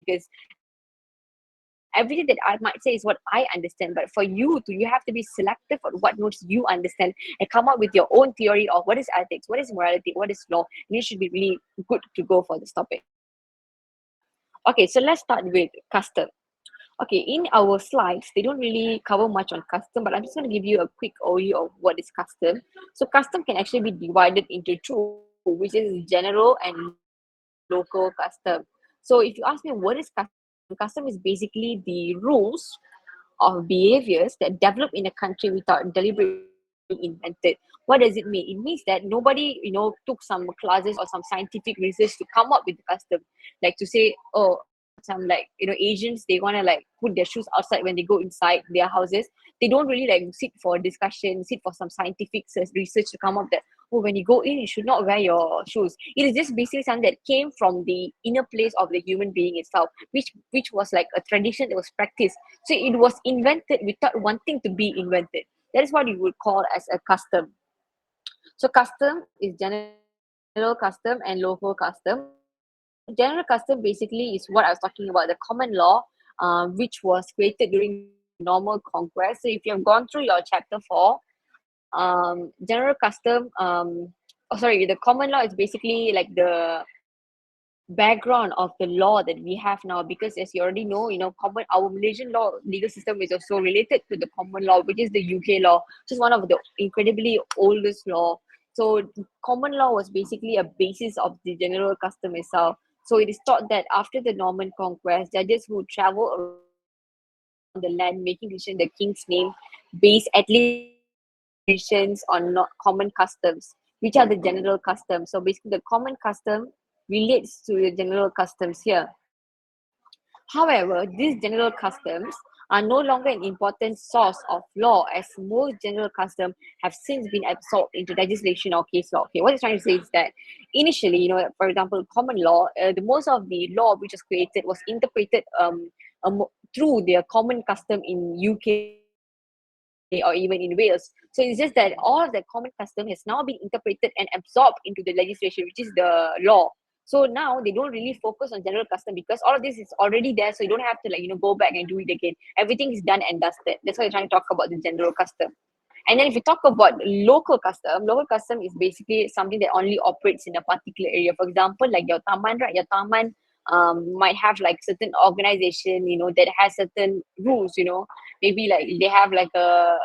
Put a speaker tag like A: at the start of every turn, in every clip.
A: because everything that I might say is what I understand, but for you have to be selective on what notes you understand and come up with your own theory of what is ethics, what is morality, what is law. And you should be really good to go for this topic. Okay, so let's start with custom. Okay, in our slides, they don't really cover much on custom, but I'm just going to give you a quick overview of what is custom. So custom can actually be divided into two, which is general and local custom. So if you ask me what is custom is basically the rules of behaviors that develop in a country without deliberately invented. What does it mean? It means that nobody, took some classes or some scientific research to come up with the custom. Like to say, oh, some like, Asians, they want to like put their shoes outside when they go inside their houses. They don't really like sit for discussion, sit for some scientific research to come up that, oh, when you go in, you should not wear your shoes. It is just basically something that came from the inner place of the human being itself, which was like a tradition that was practiced. So it was invented without wanting to be invented. That is what you would call as a custom. So custom is general custom and local custom. General custom basically is what I was talking about, the common law, which was created during the normal conquest. So if you have gone through your chapter 4, general custom, the common law is basically like the background of the law that we have now, because as you already know, our Malaysian law legal system is also related to the common law, which is the UK law, which is one of the incredibly oldest law. So common law was basically a basis of the general custom itself. So it is thought that after the Norman conquest, judges who travel around the land making decision in the king's name, based at least on not common customs, which are the general customs. So basically the common custom relates to the general customs here. However, these general customs are no longer an important source of law, as most general customs have since been absorbed into legislation or case law. Okay, what it's trying to say is that initially, for example, common law, the most of the law which was created was interpreted through their common custom in UK or even in Wales. So it's just that all of the common custom has now been interpreted and absorbed into the legislation, which is the law. So now they don't really focus on general custom because all of this is already there. So you don't have to go back and do it again. Everything is done and dusted. That's why you're trying to talk about the general custom. And then if you talk about local custom is basically something that only operates in a particular area. For example, like your taman, right? Your taman might have like certain organization, that has certain rules, maybe like they have like a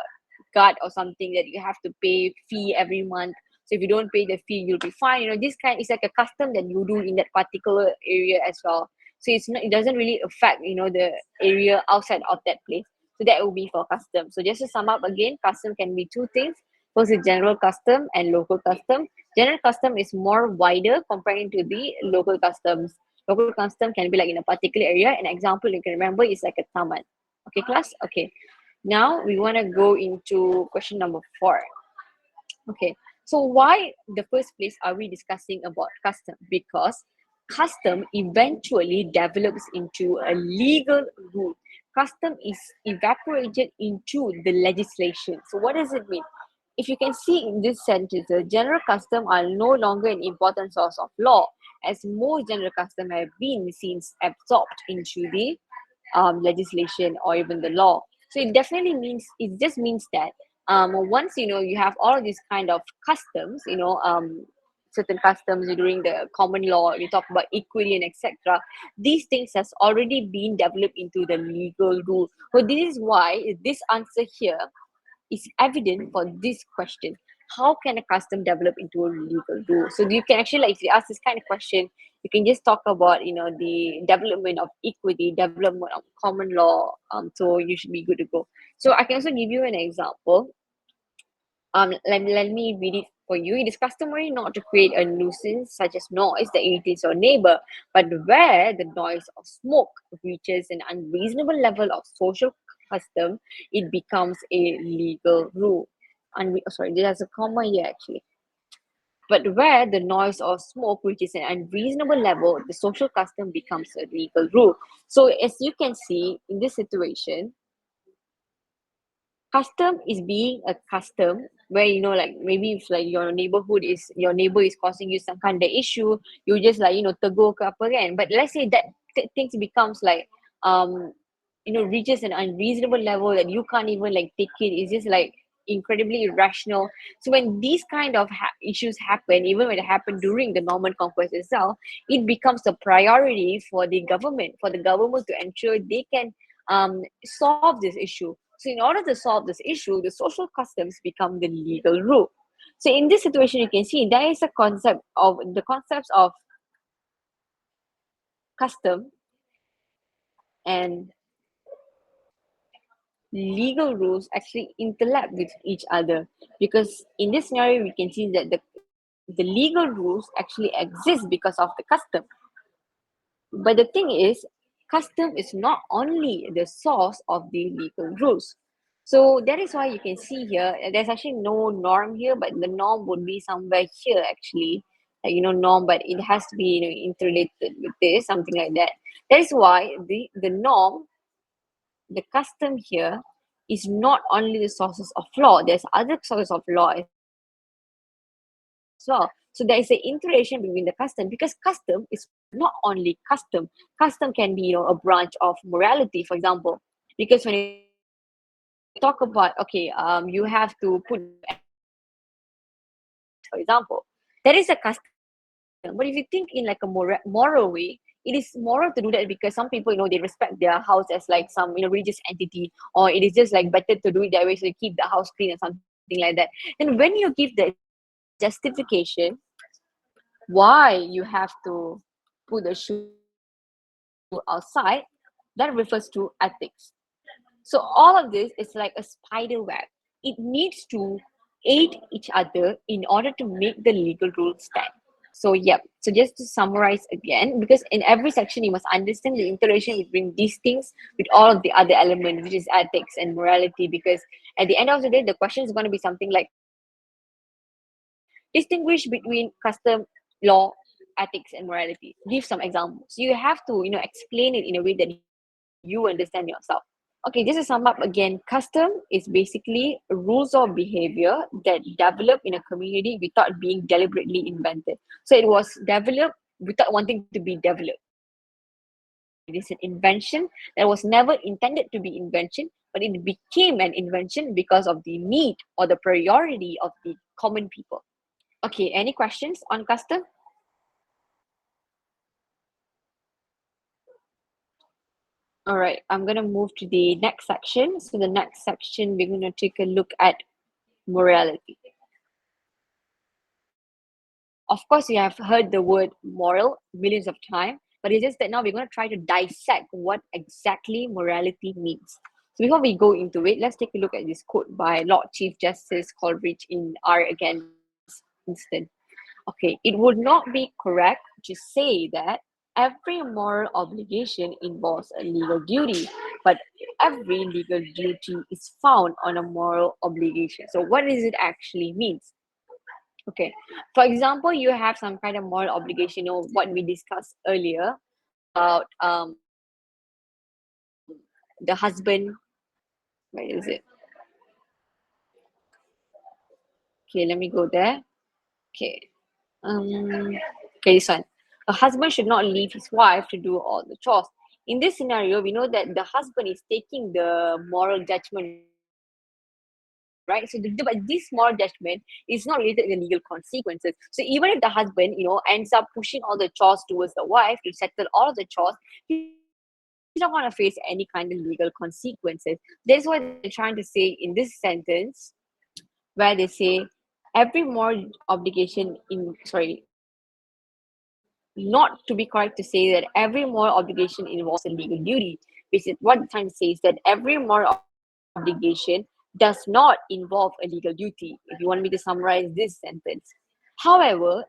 A: guard or something that you have to pay fee every month. So if you don't pay the fee, you'll be fined. This kind is like a custom that you do in that particular area as well. So it doesn't really affect, the area outside of that place. So that will be for custom. So just to sum up again, custom can be two things. First is general custom and local custom. General custom is more wider comparing to the local customs. Local custom can be like in a particular area. An example you can remember is like a taman. Okay, class? Okay. Now we want to go into question number 4. Okay, so why the first place are we discussing about custom? Because custom eventually develops into a legal rule. Custom is evaporated into the legislation. So what does it mean? If you can see in this sentence, the general custom are no longer an important source of law, as most general custom have been since absorbed into the legislation or even the law. So it just means that once you have all of these kind of customs, certain customs during the common law, you talk about equity and etc. These things has already been developed into the legal rule. So this is why this answer here is evident for this question. How can a custom develop into a legal rule? So you can actually, like, if you ask this kind of question, you can just talk about, the development of equity, development of common law. So you should be good to go. So I can also give you an example. Let me read it for you. It is customary not to create a nuisance such as noise that irritates your neighbor, but where the noise of smoke reaches an unreasonable level of social custom, it becomes a legal rule. Sorry, there's a comma here actually. But where the noise or smoke reaches an unreasonable level, the social custom becomes a legal rule. So as you can see in this situation, custom is being a custom where like maybe if like your neighbor is causing you some kind of issue, you just like tegur ke apa kan. But let's say that things becomes like reaches an unreasonable level that you can't even like take it. It's just like incredibly irrational. So when these kind of issues happen, even when it happened during the Norman conquest itself, it becomes a priority for the government to ensure they can solve this issue. So in order to solve this issue, the social customs become the legal rule. So in this situation, you can see there is a concepts of custom and legal rules actually interlap with each other, because in this scenario we can see that the legal rules actually exist because of the custom. But the thing is, custom is not only the source of the legal rules. So that is why you can see here, there's actually no norm here, but the norm would be somewhere here actually. Like, norm, but it has to be, interrelated with this, something like that. That is why the norm, the custom here, is not only the sources of law. There's other sources of law as well. So there is an interrelation between the custom, because custom is not only custom. Custom can be, a branch of morality, for example. Because when you talk about, okay, you have to put, for example, that is a custom. But if you think in like a moral way, it is moral to do that because some people, they respect their house as like some, religious entity, or it is just like better to do it that way, so you keep the house clean or something like that. And when you give the justification why you have to put the shoe outside, that refers to ethics. So all of this is like a spider web. It needs to aid each other in order to make the legal rules stand. So yeah, so just to summarize again, because in every section you must understand the interrelation between these things with all of the other elements, which is ethics and morality. Because at the end of the day, the question is going to be something like distinguish between custom, law, ethics, and morality. Give some examples. You have to, explain it in a way that you understand yourself. Okay, just to sum up again, custom is basically rules of behavior that develop in a community without being deliberately invented. So it was developed without wanting to be developed. It is an invention that was never intended to be invention, but it became an invention because of the need or the priority of the common people. Okay, any questions on custom? All right, I'm going to move to the next section. So the next section, we're going to take a look at morality. Of course, you have heard the word moral millions of times, but it's just that now we're going to try to dissect what exactly morality means. So before we go into it, let's take a look at this quote by Lord Chief Justice Coleridge in R. Against Winston. Okay, it would not be correct to say that every moral obligation involves a legal duty, but every legal duty is found on a moral obligation. So what does it actually means? Okay, for example, you have some kind of moral obligation, what we discussed earlier about the husband. Where is it? Okay, let me go there. Okay. Okay, this one. A husband should not leave his wife to do all the chores. In this scenario, we know that the husband is taking the moral judgment, right? So, but this moral judgment is not related to the legal consequences. So, even if the husband, ends up pushing all the chores towards the wife to settle all of the chores, he's not going to face any kind of legal consequences. That's what they're trying to say in this sentence, where they say every moral obligation in sorry not to be correct to say that every moral obligation involves a legal duty, which is what I'm trying to say is that every moral obligation does not involve a legal duty, if you want me to summarize this sentence. However,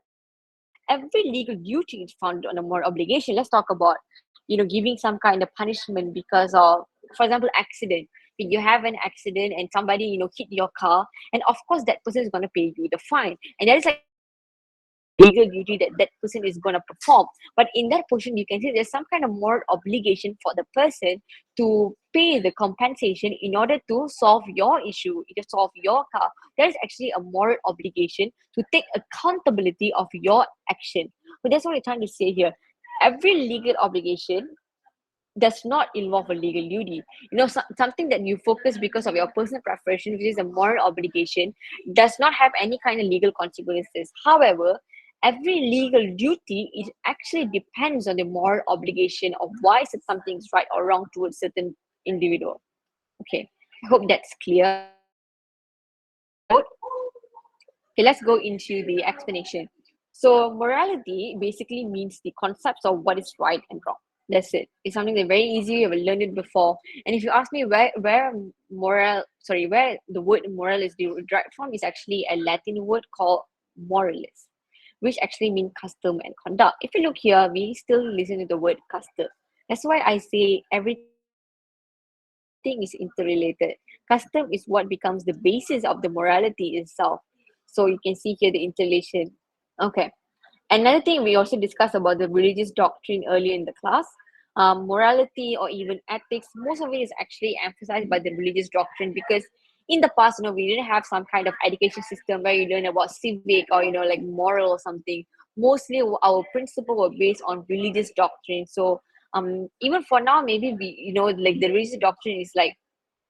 A: every legal duty is founded on a moral obligation. Let's talk about, giving some kind of punishment because of, for example, accident. If you have an accident and somebody, hit your car, and of course that person is going to pay you the fine. And that is like legal duty that that person is going to perform. But in that portion, you can see there's some kind of moral obligation for the person to pay the compensation in order to solve your issue, to solve your car. There is actually a moral obligation to take accountability of your action. But that's what we're trying to say here. Every legal obligation does not involve a legal duty. Something that you focus because of your personal preference, which is a moral obligation, does not have any kind of legal consequences. However, every legal duty, it actually depends on the moral obligation of why something is right or wrong towards certain individual. Okay, I hope that's clear. Okay, let's go into the explanation. So, morality basically means the concepts of what is right and wrong. That's it. It's something that very easy. You've learned it before. And if you ask me where the word moral is derived from, is actually a Latin word called moralis, which actually means custom and conduct. If you look here, we still listen to the word custom. That's why I say everything is interrelated. Custom is what becomes the basis of the morality itself. So you can see here the interrelation. Okay. Another thing we also discussed about the religious doctrine earlier in the class. Morality or even ethics, most of it is actually emphasized by the religious doctrine because in the past, we didn't have some kind of education system where you learn about civic or like moral or something. Mostly our principle were based on religious doctrine. So even for now, maybe we like the religious doctrine is like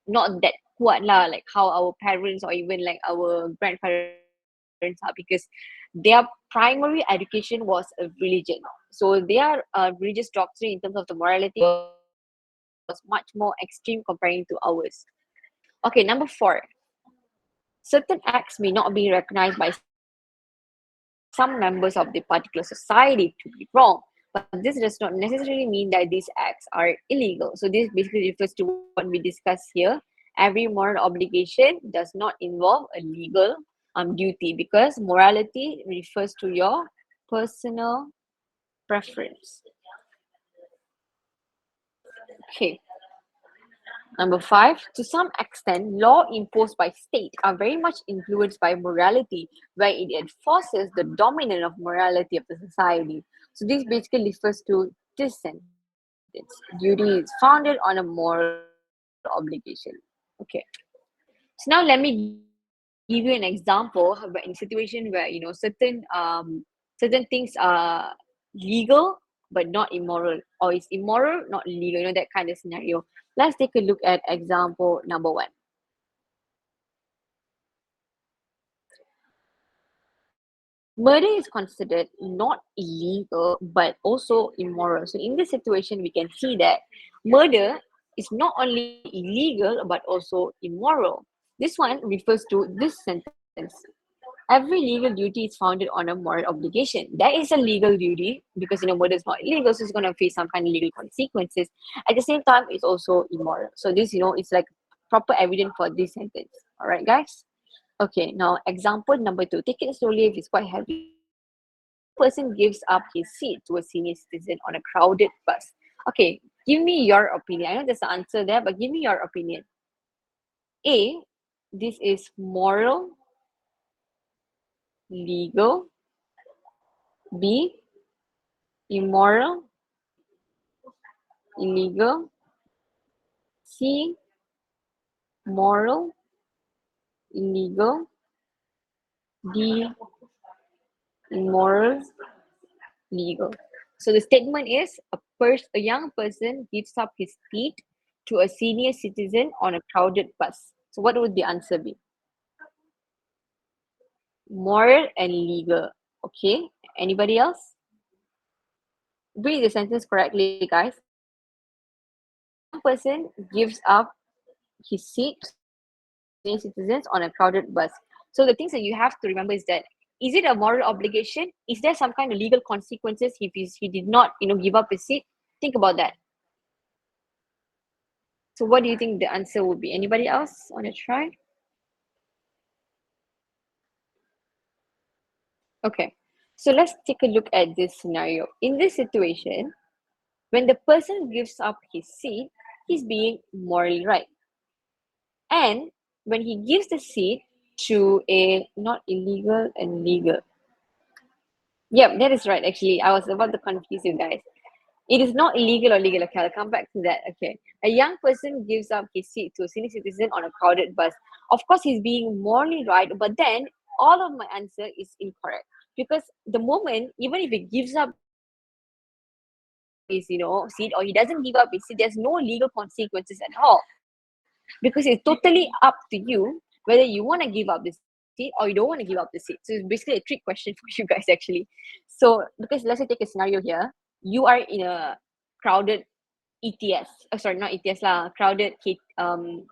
A: not that kuat lah, like how our parents or even like our grandparents are, because their primary education was a religion. So their religious doctrine in terms of the morality was much more extreme comparing to ours. Okay, number 4. Certain acts may not be recognized by some members of the particular society to be wrong, but this does not necessarily mean that these acts are illegal. So this basically refers to what we discuss here. Every moral obligation does not involve a legal duty, because morality refers to your personal preference. Okay. Number 5, to some extent, law imposed by state are very much influenced by morality, where it enforces the dominant of morality of the society. So this basically refers to this sentence. Duty is founded on a moral obligation. Okay. So now let me give you an example in a situation where certain things are legal but not immoral, or is immoral not legal, that kind of scenario. Let's take a look at example number 1. Murder is considered not illegal but also immoral. So in this situation, we can see that murder is not only illegal but also immoral. This one refers to this sentence. Every legal duty is founded on a moral obligation. There is a legal duty because murder is not illegal, so it's gonna face some kind of legal consequences. At the same time, it's also immoral. So this, it's like proper evidence for this sentence. All right, guys. Okay, now example number 2. Take it slowly if it's quite heavy. A young person gives up his seat to a senior citizen on a crowded bus. Okay, give me your opinion. I know there's an answer there, but give me your opinion. A, this is moral, legal. B, immoral, illegal. C, moral, illegal. D, immoral, legal. So the statement is a young person gives up his seat to a senior citizen on a crowded bus. So what would the answer be? Moral and legal. Okay. Anybody else? Read the sentence correctly, guys. A young person gives up his seat to senior citizens on a crowded bus. So the things that you have to remember is that, is it a moral obligation? Is there some kind of legal consequences if he did not, give up his seat? Think about that. So what do you think the answer would be? Anybody else want to try? Okay. So let's take a look at this scenario. In this situation, when the person gives up his seat, he's being morally right. And when he gives the seat to a not illegal and legal. Yep, that is right. Actually, I was about to confuse you guys. It is not illegal or legal. Okay, I'll come back to that. Okay. A young person gives up his seat to a senior citizen on a crowded bus. Of course, he's being morally right, but then all of my answer is incorrect. Because the moment, even if he gives up the seat to a senior citizen, his, seat, or he doesn't give up his seat, there's no legal consequences at all, because it's totally up to you whether you want to give up the seat or you don't want to give up the seat. So it's basically a trick question for you guys actually. So because let's say take a scenario here, you are in a crowded ETS, sorry, not ETS lah, crowded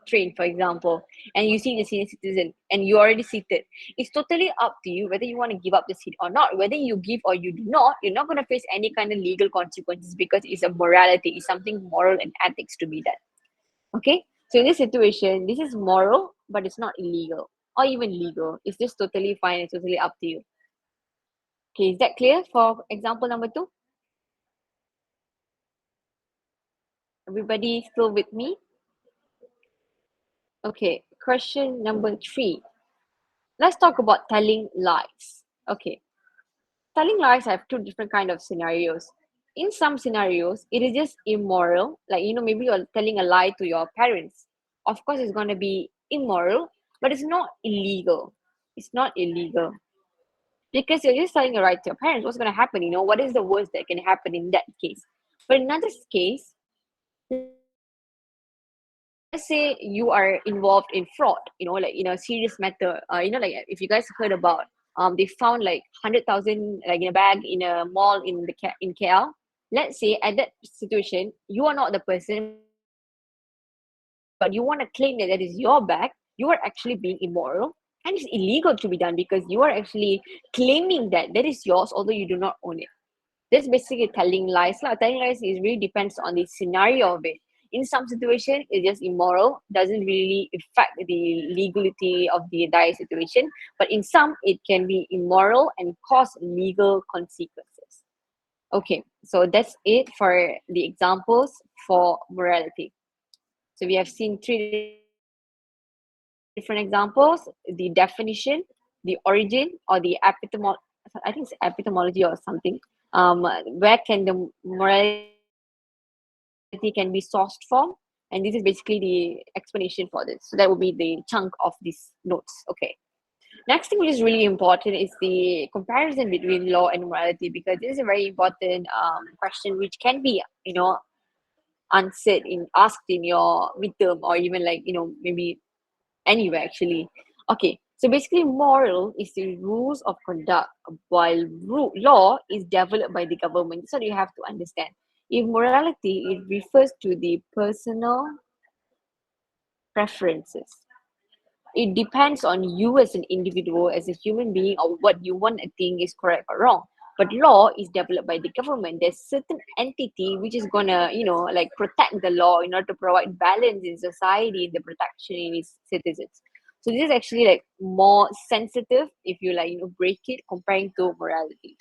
A: train, for example, and you see the senior citizen and you already seated. It's totally up to you whether you want to give up the seat or not. Whether you give or you do not, you're not going to face any kind of legal consequences, because it's a morality, it's something moral and ethics to be done. Okay, so in this situation, this is moral, but it's not illegal or even legal. It's just totally fine. It's totally up to you. Okay, is that clear for example number 2? Everybody still with me? Okay, question number 3. Let's talk about telling lies. Okay, telling lies have two different kind of scenarios. In some scenarios, it is just immoral. Like, maybe you're telling a lie to your parents. Of course, it's going to be immoral, but it's not illegal. It's not illegal. Because you're just telling a lie to your parents. What's going to happen? What is the worst that can happen in that case? But in another case, let's say you are involved in fraud, like in a serious matter. Like if you guys heard about, they found like 100,000 like in a bag in a mall in KL. Let's say at that situation, you are not the person, but you want to claim that is your bag. You are actually being immoral, and it's illegal to be done, because you are actually claiming that is yours, although you do not own it. That's basically telling lies. Telling lies is really depends on the scenario of it. In some situation, it's just immoral, doesn't really affect the legality of the entire situation. But in some, it can be immoral and cause legal consequences. Okay, so that's it for the examples for morality. So we have seen 3 different examples: the definition, the origin, or the I think it's epistemology or something. Where can the morality can be sourced from, and this is basically the explanation for this. So that will be the chunk of these notes. Okay. Next thing which is really important is the comparison between law and morality, because this is a very important question which can be answered in asked in your midterm, or even like maybe anywhere actually. Okay, so basically moral is the rules of conduct, while law is developed by the government. So you have to understand, if morality, it refers to the personal preferences. It depends on you as an individual, as a human being, or what you want to think is correct or wrong. But law is developed by the government. There's certain entity which is gonna, like protect the law in order to provide balance in society, the protection in its citizens. So this is actually like more sensitive if you like, break it comparing to morality.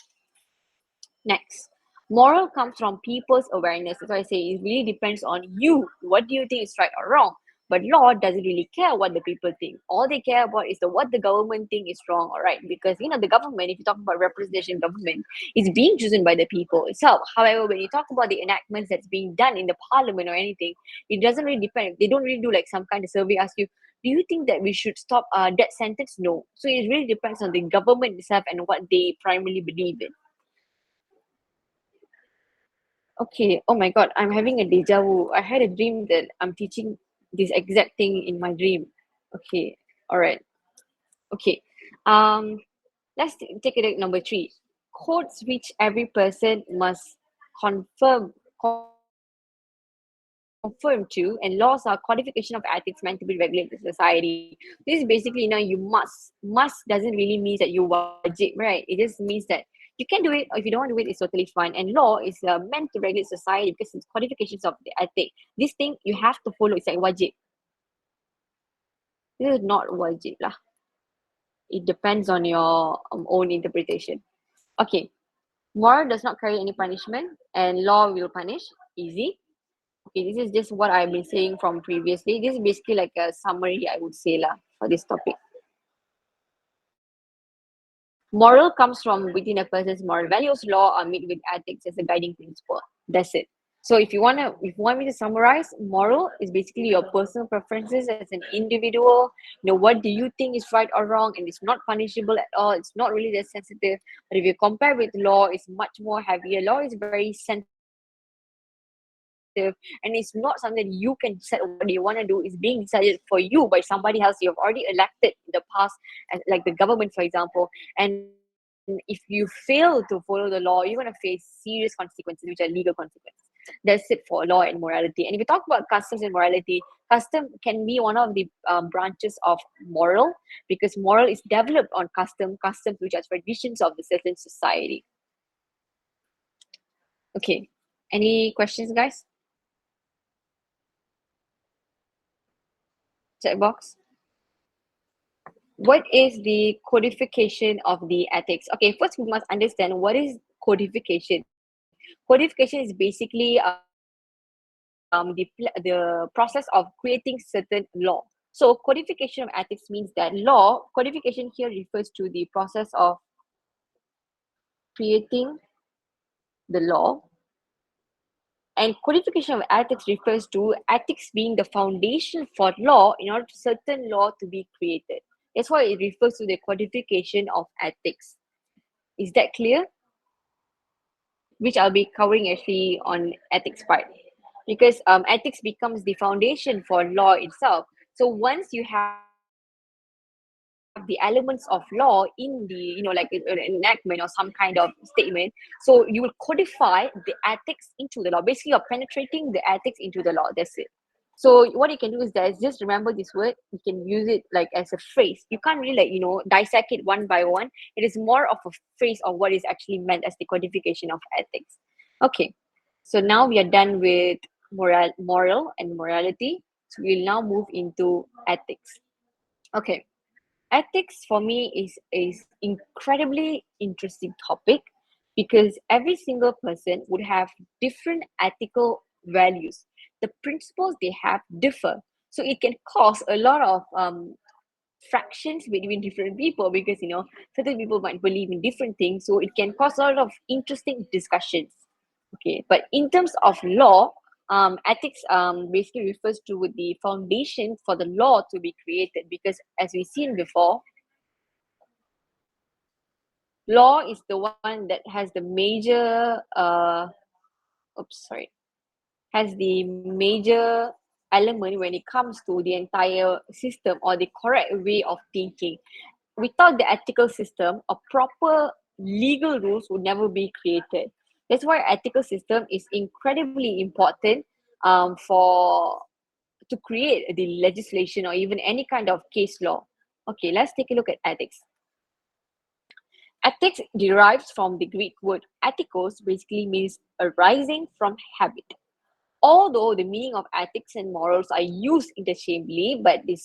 A: Next, moral comes from people's awareness. That's why I say it really depends on you. What do you think is right or wrong? But law doesn't really care what the people think. All they care about is what the government think is wrong or right. Because the government, if you talk about representation government, is being chosen by the people itself. However, when you talk about the enactments that's being done in the parliament or anything, it doesn't really depend. They don't really do like some kind of survey, ask you, do you think that we should stop death sentence? No. So it really depends on the government itself and what they primarily believe in. Okay. Oh my God, I'm having a deja vu. I had a dream that I'm teaching this exact thing in my dream. Okay. All right. Okay. Um, let's take it at number 3. Codes which every person must confirm conform to, and laws are codification of ethics meant to be regulated in society. This is basically, you must doesn't really mean that you wajib, right? It just means that you can do it, or if you don't want to do it, it's totally fine. And law is meant to regulate society because it's codifications of the ethic. This thing you have to follow. It's like wajib. This is not wajib lah. It depends on your own interpretation. Okay, moral does not carry any punishment, and law will punish. Easy. Okay, this is just what I've been saying from previously. This is basically like a summary, I would say lah, for this topic. Moral comes from within a person's moral values. Law are made with ethics as a guiding principle. That's it. So if you want me to summarize, moral is basically your personal preferences as an individual. What do you think is right or wrong, and it's not punishable at all. It's not really that sensitive. But if you compare with law, it's much more heavier. Law is very sensitive and it's not something that you can decide what you want to do. It's being decided for you by somebody else you've already elected in the past, like the government, for example. And if you fail to follow the law, you're going to face serious consequences, which are legal consequences. That's it for law and morality. And if we talk about customs and morality, custom can be one of the branches of moral, because moral is developed on customs which are traditions of the certain society. Okay, any questions, guys? Chat box. What is the codification of the ethics? Okay, first we must understand what is codification. Codification is basically the process of creating certain law. So codification of ethics means that codification here refers to the process of creating the law. And codification of ethics refers to ethics being the foundation for law in order for certain law to be created. That's why it refers to the codification of ethics. Is that clear? Which I'll be covering actually on ethics part, because ethics becomes the foundation for law itself. So once you have the elements of law in the like an enactment or some kind of statement, so you will codify the ethics into the law. Basically, you're penetrating the ethics into the law. That's it. So what you can do is that just remember this word. You can use it like as a phrase. You can't really dissect it one by one. It is more of a phrase of what is actually meant as the codification of ethics. Okay, so now we are done with moral and morality. So we'll now move into ethics. Okay, ethics for me is incredibly interesting topic, because every single person would have different ethical values. The principles they have differ, so it can cause a lot of fractions between different people, because certain people might believe in different things, so it can cause a lot of interesting discussions. Okay, but in terms of law, ethics basically refers to the foundation for the law to be created, because as we've seen before, law is the one that has the major has the major element when it comes to the entire system or the correct way of thinking. Without the ethical system, a proper legal rules would never be created. That's why ethical system is incredibly important for to create the legislation or even any kind of case law. Okay, let's take a look at ethics. Ethics derives from the Greek word ethikos, basically means arising from habit. Although the meaning of ethics and morals are used interchangeably, but they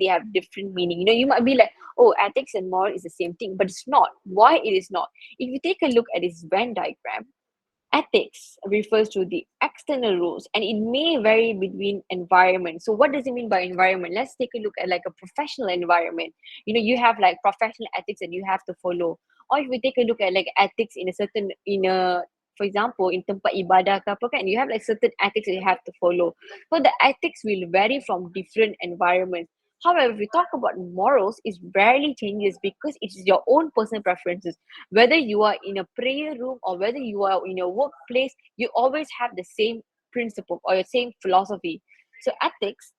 A: have different meaning. You might be like, oh, ethics and moral is the same thing, but it's not. Why it is not? If you take a look at this Venn diagram, ethics refers to the external rules, and it may vary between environments. So what does it mean by environment? Let's take a look at like a professional environment. You have like professional ethics that you have to follow. Or if we take a look at like ethics for example, in tempat ibadah ke apa kan, you have like certain ethics that you have to follow. So the ethics will vary from different environments. However, if we talk about morals, it rarely changes, because it is your own personal preferences. Whether you are in a prayer room or whether you are in a workplace, you always have the same principle or your same philosophy. So ethics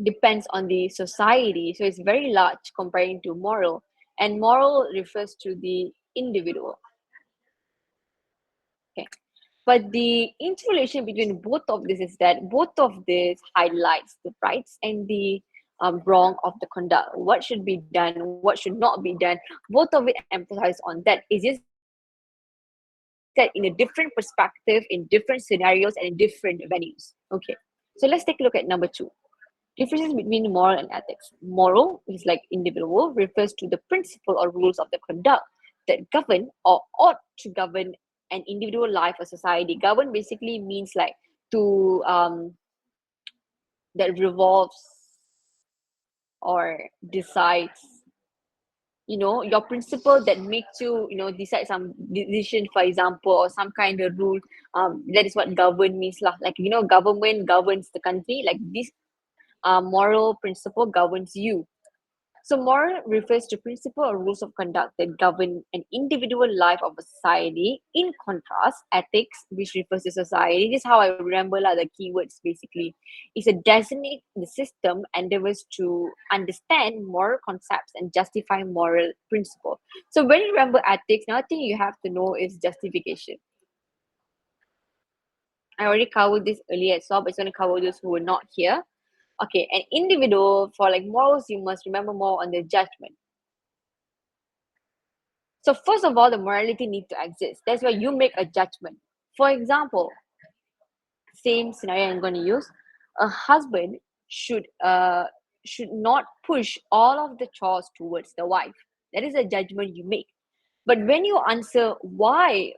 A: depends on the society. So it's very large comparing to moral. And moral refers to the individual. Okay. But the interrelation between both of this is that both of this highlights the rights and the wrong of the conduct. What should be done, what should not be done. Both of it emphasize on that. It's just that in a different perspective, in different scenarios, and in different venues. Okay. So let's take a look at number 2. Differences between moral and ethics. Moral is like individual, refers to the principle or rules of the conduct that govern or ought to govern an individual life or society. Govern basically means like to that revolves or decides, your principle that makes you, decide some decision, for example, or some kind of rule. That is what govern means lah. Like, government governs the country, like this moral principle governs you. So moral refers to principle or rules of conduct that govern an individual life of a society. In contrast, ethics, which refers to society, this is how I remember the keywords basically, is a designate the system endeavors to understand moral concepts and justify moral principle. So when you remember ethics, another thing you have to know is justification. I already covered this earlier as well, but it's going to cover those who were not here. Okay, an individual for like morals, you must remember more on the judgment. So first of all, the morality need to exist. That's why you make a judgment. For example, same scenario I'm going to use. A husband should not push all of the chores towards the wife. That is a judgment you make. But when you answer why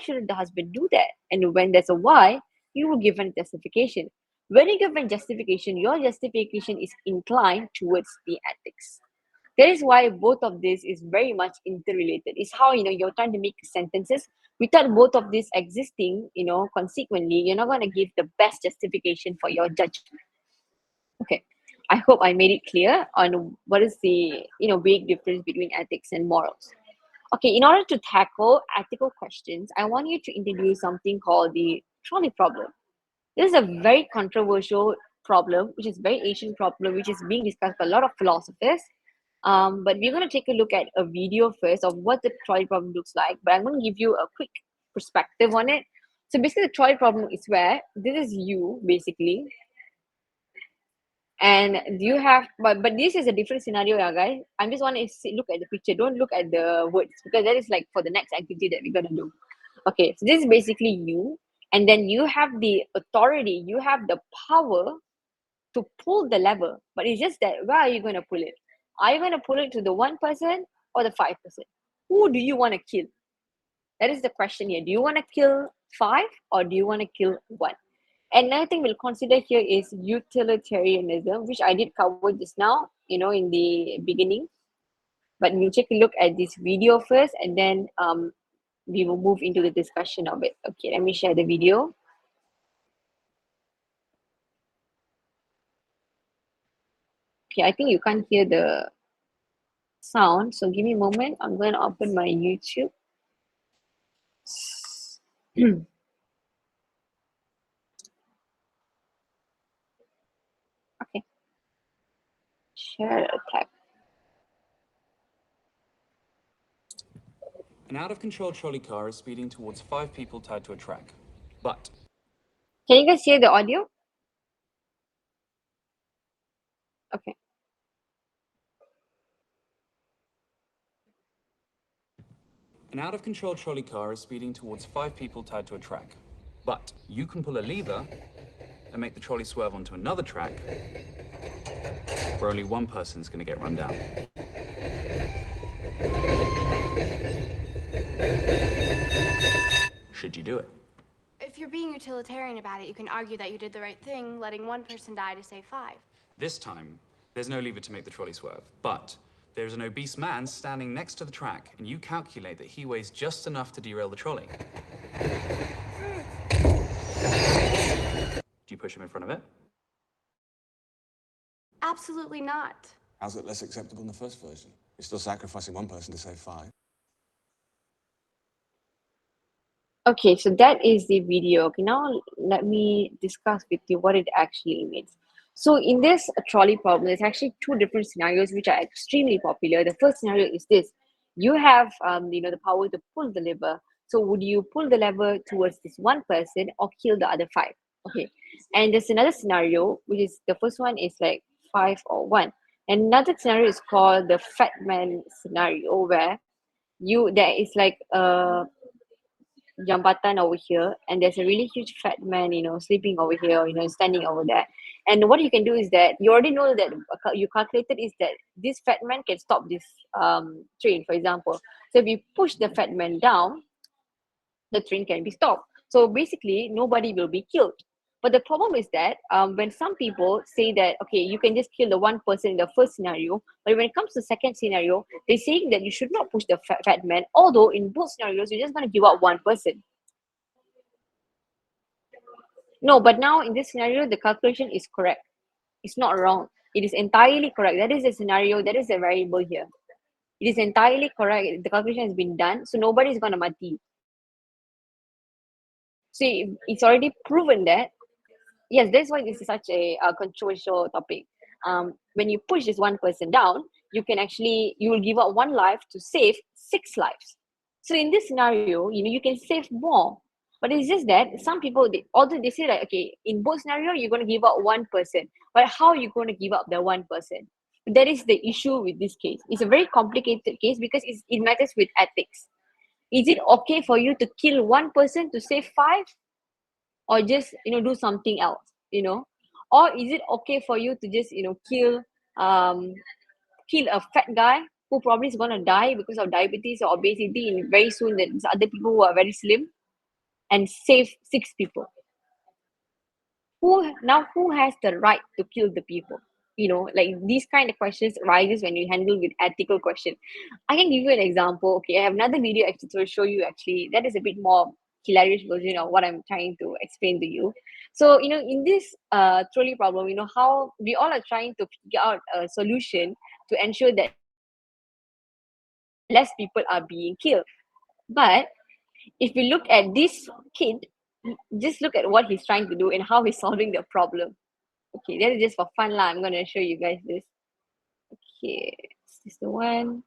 A: shouldn't the husband do that? And when there's a why, you will give a justification. When you give a justification, your justification is inclined towards the ethics. That is why both of this is very much interrelated. It's how you're trying to make sentences without both of these existing, consequently, you're not gonna give the best justification for your judgment. Okay. I hope I made it clear on what is the big difference between ethics and morals. Okay, in order to tackle ethical questions, I want you to introduce something called the trolley problem. This is a very controversial problem, which is very ancient problem, which is being discussed by a lot of philosophers. But we're going to take a look at a video first of what the trolley problem looks like. But I'm going to give you a quick perspective on it. So basically, the trolley problem is where this is you basically, and you have, but this is a different scenario, yeah, guys. I just want to look at the picture. Don't look at the words because that is like for the next activity that we're gonna do. Okay, so this is basically you, and then you have the authority. You have the power to pull the lever, but it's just that where are you gonna pull it? Are you gonna pull it to the 1% or the 5%? Who do you want to kill? That is the question here. Do you want to kill 5 or do you want to kill 1? Another thing we'll consider here is utilitarianism, which I did cover just now, in the beginning. But we'll take a look at this video first, and then we will move into the discussion of it. Okay, let me share the video. Okay, I think you can't hear the sound, so give me a moment. I'm going to open my YouTube. Okay. Share a tab.
B: An out-of-control trolley car is speeding towards 5 people tied to a track. But
A: can you guys hear the audio? Okay.
B: An out-of-control trolley car is speeding towards 5 people tied to a track. But you can pull a lever and make the trolley swerve onto another track where only one person's going to get run down. Should you do it?
C: If you're being utilitarian about it, you can argue that you did the right thing, letting one person die to save 5.
B: This time, there's no lever to make the trolley swerve, but there's an obese man standing next to the track, and you calculate that he weighs just enough to derail the trolley. Do you push him in front of it?
C: Absolutely not.
D: How's it less acceptable in the first version? You're still sacrificing one person to save 5.
A: Okay, so that is the video. Okay, now let me discuss with you what it actually means. So in this trolley problem, there's actually 2 different scenarios which are extremely popular. The first scenario is this. You have the power to pull the lever. So would you pull the lever towards this one person or kill the other 5? Okay. And there's another scenario, which is the first one is like 5 or 1. And another scenario is called the fat man scenario, where there is like a jambatan over here, and there's a really huge fat man sleeping over here, standing over there. And what you can do is that you already know that you calculated is that this fat man can stop this train, for example. So if you push the fat man down, the train can be stopped. So basically nobody will be killed. But the problem is that when some people say that, okay, you can just kill the one person in the first scenario, but when it comes to the second scenario, they're saying that you should not push the fat man, although in both scenarios, you're just going to give up one person. No, but now in this scenario, the calculation is correct. It's not wrong. It is entirely correct. That is the scenario. That is the variable here. It is entirely correct. The calculation has been done, so nobody is gonna mati. So it's already proven that. Yes, that's why this is such a controversial topic. When you push this one person down, you will give up one life to save 6 lives. So in this scenario, you can save more. But it's just that some people, although they say like, okay, in both scenario, you're going to give up one person. But how are you going to give up the one person? That is the issue with this case. It's a very complicated case because it matters with ethics. Is it okay for you to kill one person to save 5? Or just do something else, or is it okay for you to just um kill a fat guy who probably is going to die because of diabetes or obesity in very soon, that there's other people who are very slim, and save 6 people? Who has the right to kill the people? Like these kind of questions arises when you handle with ethical question. I can give you an example. Okay, I have another video actually to show you. Actually, that is a bit more hilarious version of what I'm trying to explain to you. So in this trolley problem, how we all are trying to figure out a solution to ensure that less people are being killed. But if we look at this kid, just look at what he's trying to do and how he's solving the problem. Okay, that is just for fun lah. I'm gonna show you guys this. Okay, is this the one?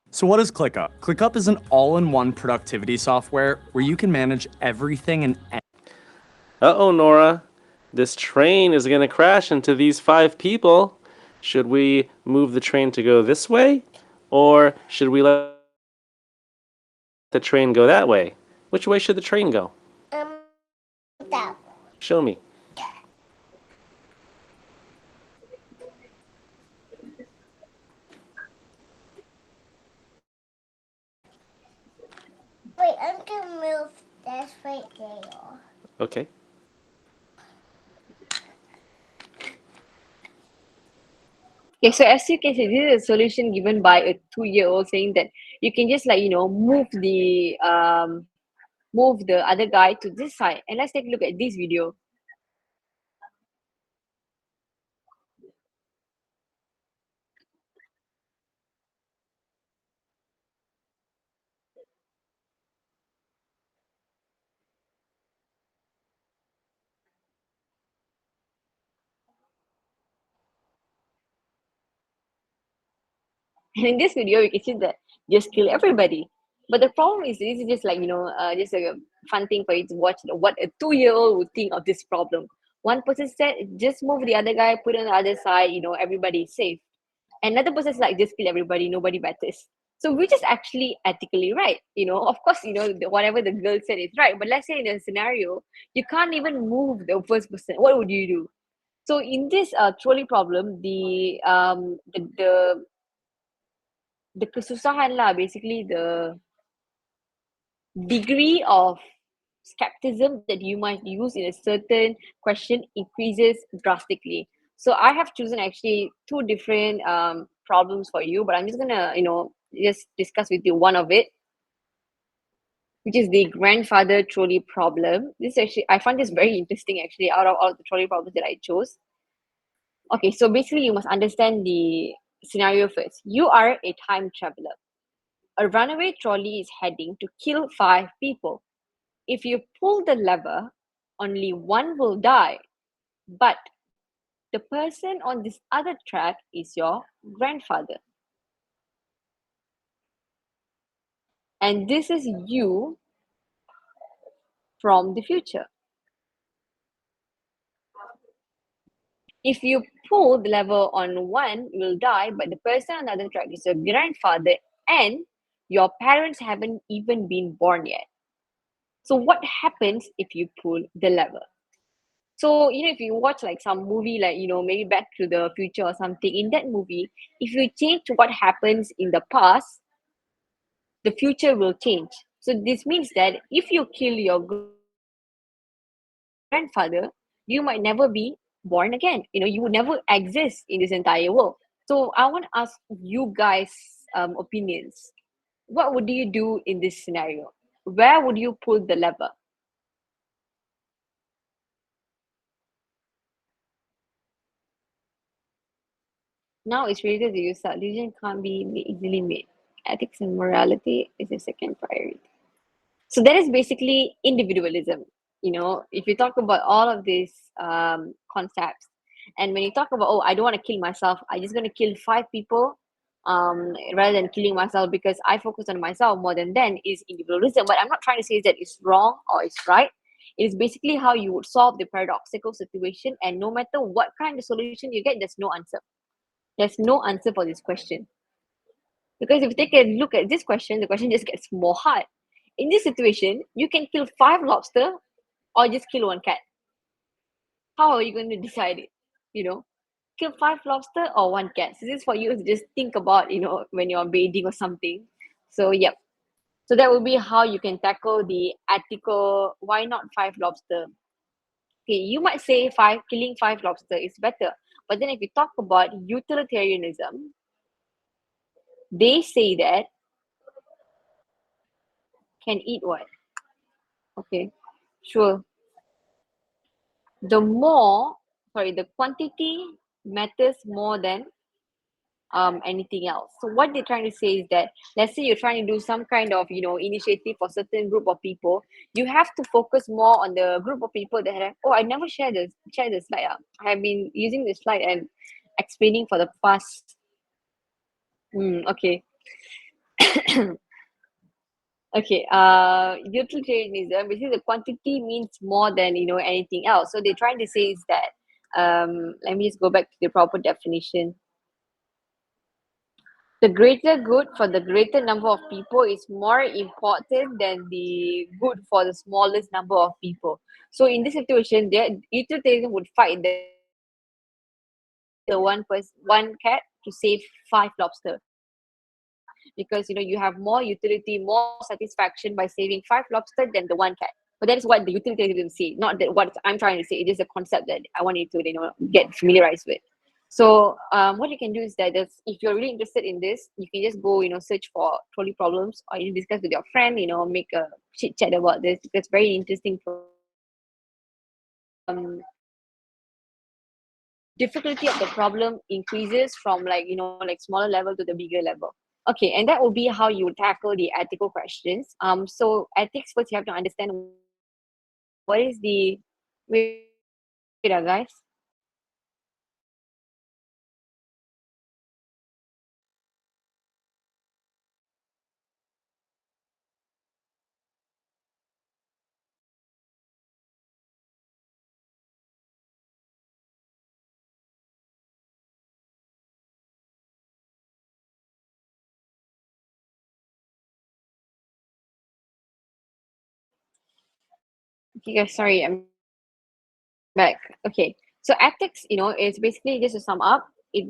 E: So what is ClickUp? ClickUp is an all-in-one productivity software where you can manage everything and
F: Uh-oh, Nora. This train is going to crash into these 5 people. Should we move the train to go this way? Or should we let the train go that way? Which way should the train go?
G: That way.
F: Show me.
G: Wait, I'm gonna move this right there.
F: Okay.
A: Okay, so as you can see, this is a solution given by a 2-year-old, saying that you can just move the other guy to this side. And let's take a look at this video. And in this video, you can see that just kill everybody. But the problem is, this is just like, just a fun thing for you to watch what a 2-year-old would think of this problem. One person said, just move the other guy, put on the other side, everybody is safe. Another person is like, just kill everybody, nobody matters. So which is actually ethically right? Of course, whatever the girl said is right. But let's say in a scenario, you can't even move the first person. What would you do? So in this trolley problem, the kesusahan lah, basically the degree of skepticism that you might use in a certain question increases drastically. So I have chosen actually 2 different problems for you, but I'm just gonna just discuss with you one of it, which is the grandfather trolley problem. This actually, I find this very interesting actually, out of all the trolley problems that I chose. Okay, so basically you must understand the scenario first. You are a time traveler. A runaway trolley is heading to kill 5 people. If you pull the lever, only one will die. But the person on this other track is your grandfather. And this is you from the future. If you pull the lever on one, you will die, but the person on the other track is your grandfather, and your parents haven't even been born yet. So what happens if you pull the lever? So, if you watch like some movie, like, maybe Back to the Future or something, in that movie, if you change what happens in the past, the future will change. So this means that if you kill your grandfather, you might never be born again. You would never exist in this entire world. So I want to ask you guys opinions. What would you do in this scenario? Where would you pull the lever? Now it's related to use. Decision can't be easily made. Ethics and morality is a second priority. So that is basically individualism. If you talk about all of these concepts, and when you talk about, oh, I don't want to kill myself, I'm just going to kill 5 people, rather than killing myself because I focus on myself more than then, is individualism. But I'm not trying to say that it's wrong or it's right. It is basically how you would solve the paradoxical situation, and no matter what kind of solution you get, there's no answer. There's no answer for this question. Because if you take a look at this question, the question just gets more hard. In this situation, you can kill 5 lobster or just kill 1 cat. How are you going to decide it? You know, kill 5 lobster or 1 cat. So this is for you to just think about, when you're bathing or something. So yep. So that would be how you can tackle the ethical. Why not 5 lobster? Okay, you might say killing 5 lobster is better, but then if you talk about utilitarianism, they say that can eat what? Okay, sure. The quantity matters more than anything else. So what they're trying to say is that, let's say you're trying to do some kind of initiative for certain group of people, you have to focus more on the group of people that have. Oh, I never share the slide. I have been using this slide and explaining for the past. Okay. Okay, utilitarianism, basically the quantity means more than anything else. So they're trying to say is that, let me just go back to the proper definition. The greater good for the greater number of people is more important than the good for the smallest number of people. So in this situation, utilitarianism would fight the one cat to save 5 lobster, because you have more utility, more satisfaction by saving 5 lobster than the 1 cat. But that is what the utilitarian say, not that what I'm trying to say. It is a concept that I want you to get familiarized with. So what you can do is that if you're really interested in this, you can just go search for trolley problems, or you discuss with your friend, make a chit chat about this, because it's very interesting. Difficulty of the problem increases from like smaller level to the bigger level. Okay, and that will be how you tackle the ethical questions. So ethics, first you have to understand what is the wait, guys. Okay, guys, sorry, I'm back. Okay, so ethics, is basically, just to sum up, it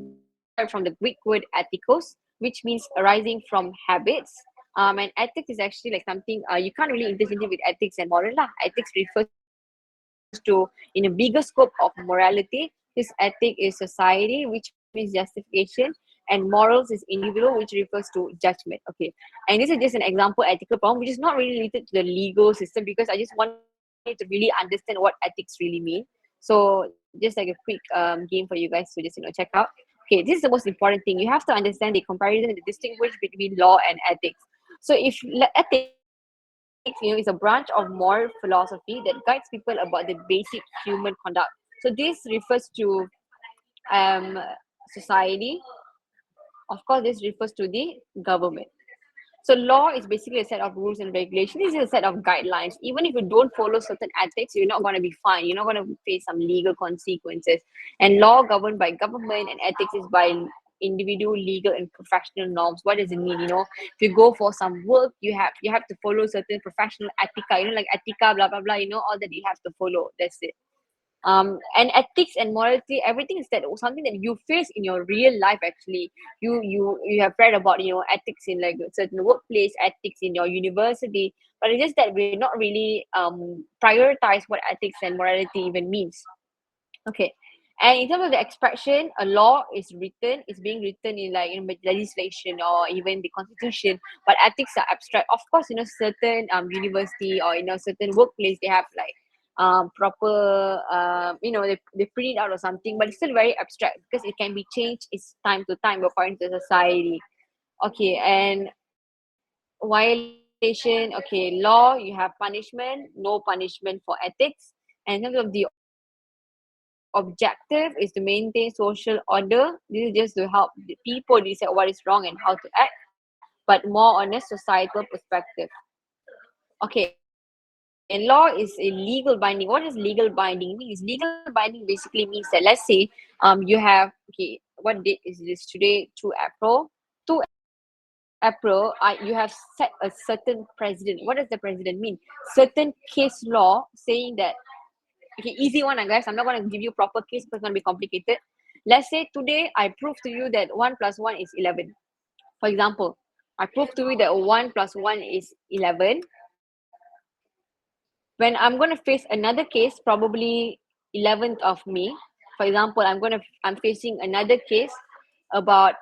A: from the Greek word ethikos, which means arising from habits. And ethics is actually like something you can't really interchange it with ethics and moral lah. Ethics refers to, in a bigger scope of morality. This ethic is society, which means justification, and morals is individual, which refers to judgment. Okay, and this is just an example ethical problem, which is not really related to the legal system, because I just want you to really understand what ethics really mean. So just like a quick game for you guys to just check out. Okay, this is the most important thing. You have to understand the comparison and the distinguish between law and ethics. So if ethics is a branch of moral philosophy that guides people about the basic human conduct. So this refers to society. Of course, this refers to the government. So law is basically a set of rules and regulations. This is a set of guidelines. Even if you don't follow certain ethics, you're not going to be fine. You're not going to face some legal consequences. And law governed by government, and ethics is by individual, legal, and professional norms. What does it mean? If you go for some work, you have to follow certain professional ethica. Like ethica, blah blah blah. All that you have to follow. That's it. And ethics and morality, everything is that something that you face in your real life. Actually, you have read about ethics in like certain workplace, ethics in your university, but it's just that we're not really prioritize what ethics and morality even means. Okay, and in terms of the expression, a law is being written in like legislation or even the constitution, but ethics are abstract. Of course, certain university or certain workplace, they have like proper, they print it out or something, but it's still very abstract because it can be changed it's time to time according to society. Okay, and violation, okay, law, you have punishment, no punishment for ethics. And in terms of the objective is to maintain social order. This is just to help the people decide what is wrong and how to act, but more on a societal perspective. Okay, and law is a legal binding. What does legal binding mean? Legal binding basically means that, let's say you have, okay, what date is this today? 2 April. 2 April, you have set a certain precedent. What does the precedent mean? Certain case law saying that, okay, easy one, guys. I'm not going to give you proper case because it's going to be complicated. Let's say today I prove to you that 1 plus 1 is 11. For example, I prove to you that 1 plus 1 is 11. When I'm going to face another case, probably 11th of May, for example, I'm facing another case about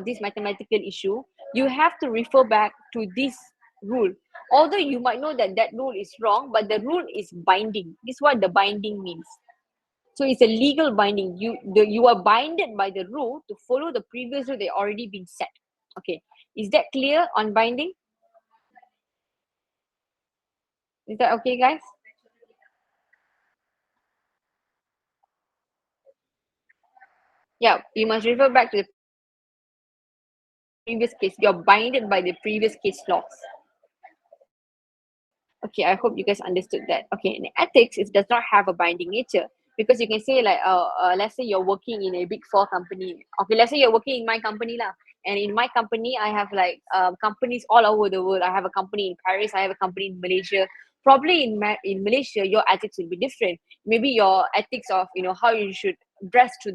A: this mathematical issue. You have to refer back to this rule. Although you might know that that rule is wrong, but the rule is binding. This is what the binding means. So it's a legal binding. You are binded by the rule to follow the previous rule that already been set. Okay, is that clear on binding? Is that okay, guys? Yeah, you must refer back to the previous case. You're binded by the previous case laws. Okay, I hope you guys understood that. Okay, in ethics, it does not have a binding nature because you can say like, let's say you're working in a big four company. Okay, let's say you're working in my company lah, and in my company, I have like companies all over the world. I have a company in Paris. I have a company in Malaysia. Probably in Malaysia, your ethics will be different. Maybe your ethics of how you should dress to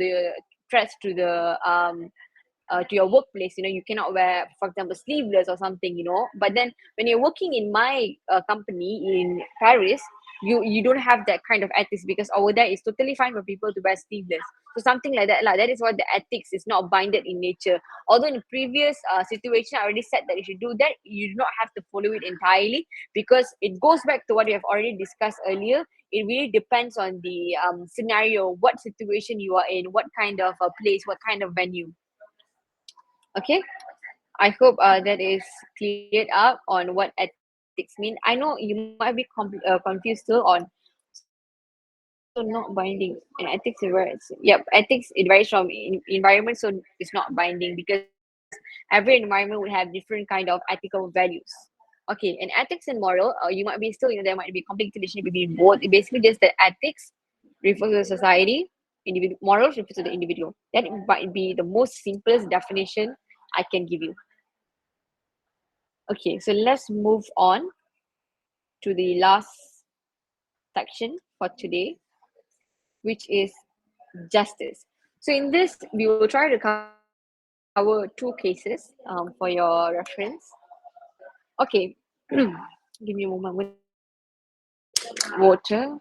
A: your workplace, you cannot wear, for example, sleeveless or something, but then when you're working in my company in Paris, you don't have that kind of ethics because over there it's totally fine for people to wear sleeveless. So something like that, like that is what the ethics is not binded in nature. Although in the previous situation I already said that if you do that, you do not have to follow it entirely because it goes back to what we have already discussed earlier. It really depends on the scenario, what situation you are in, what kind of place, what kind of venue. Okay, I hope that is cleared up on what ethics mean. I know you might be confused still on, so not binding and ethics it varies. Yep, ethics it varies from environment, so it's not binding because every environment would have different kind of ethical values. Okay, and ethics and moral, you might be still, there might be complicated relationship between both. It basically just that ethics refers to the society, morals refers to the individual. That might be the most simplest definition I can give you. Okay, so let's move on to the last section for today, which is justice. So in this, we will try to cover 2 cases for your reference. Okay, give me a moment. Water.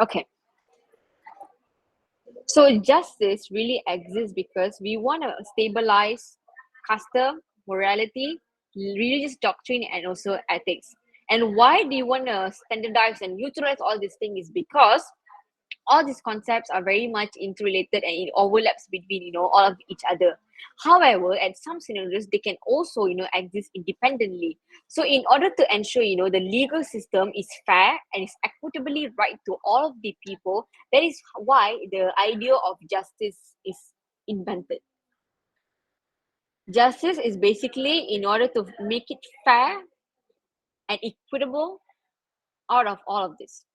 A: Okay. So justice really exists because we want to stabilize custom, morality, religious doctrine, and also ethics. And why do you want to standardize and neutralize all these things? Is because all these concepts are very much interrelated and it overlaps between all of each other. However, at some scenarios they can also exist independently. So in order to ensure the legal system is fair and is equitably right to all of the people, that is why the idea of justice is invented. Justice is basically in order to make it fair and equitable out of all of this.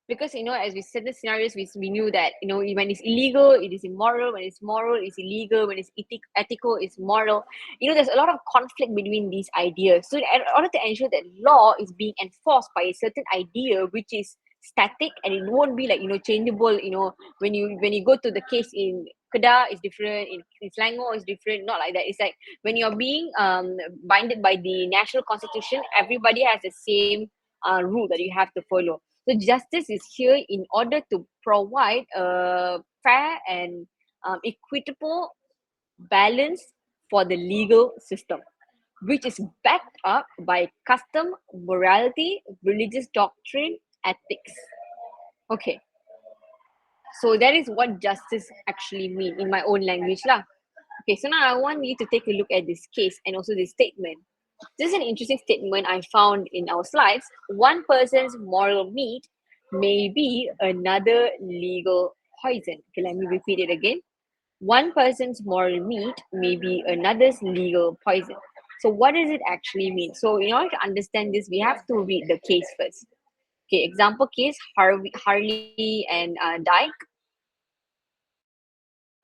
A: Because as we said the scenarios, we knew that when it's illegal it is immoral, when it's moral it's illegal, when it's ethical it's moral. There's a lot of conflict between these ideas. So in order to ensure that law is being enforced by a certain idea which is static and it won't be like changeable, when you go to the case in Kedah is different, in Selangor is different, not like that. It's like when you're being binded by the national constitution, everybody has the same rule that you have to follow. So justice is here in order to provide a fair and equitable balance for the legal system, which is backed up by custom, morality, religious doctrine, ethics. Okay, so that is what justice actually mean in my own language lah. Okay, so now I want you to take a look at this case and also this statement. This is an interesting statement I found in our slides. One person's moral meat may be another legal poison. Okay, let me repeat it again. One person's moral meat may be another's legal poison. So what does it actually mean? So in order to understand this, we have to read the case first. Okay, example case, Harley and Dyke.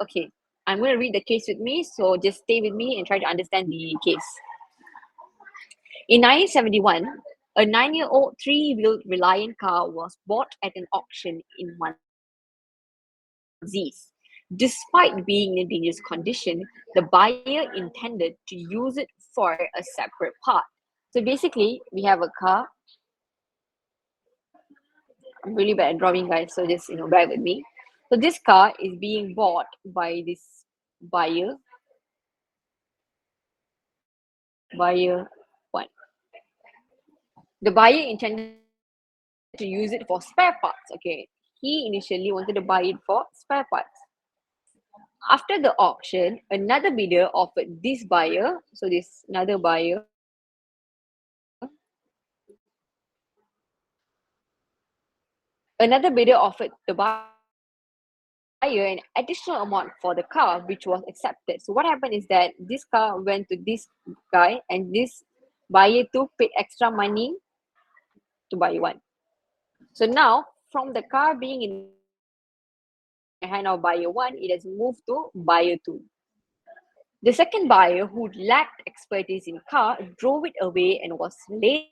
A: Okay, I'm going to read the case with me, so just stay with me and try to understand the case. In 1971, a 9-year-old three-wheeled Reliant car was bought at an auction in Muazzez. Despite being in a dangerous condition, the buyer intended to use it for a separate part. So basically, we have a car. I'm really bad at drawing, guys, so just bear with me. So this car is being bought by this buyer. Buyer one. The buyer intended to use it for spare parts. Okay, he initially wanted to buy it for spare parts. After the auction, another bidder offered this buyer, so this another buyer, offered the buyer an additional amount for the car, which was accepted. So what happened is that this car went to this guy, and this buyer too paid extra money to buy one. So now, from the car being in the hand of buyer one, it has moved to buyer two. The second buyer, who lacked expertise in car, drove it away and was later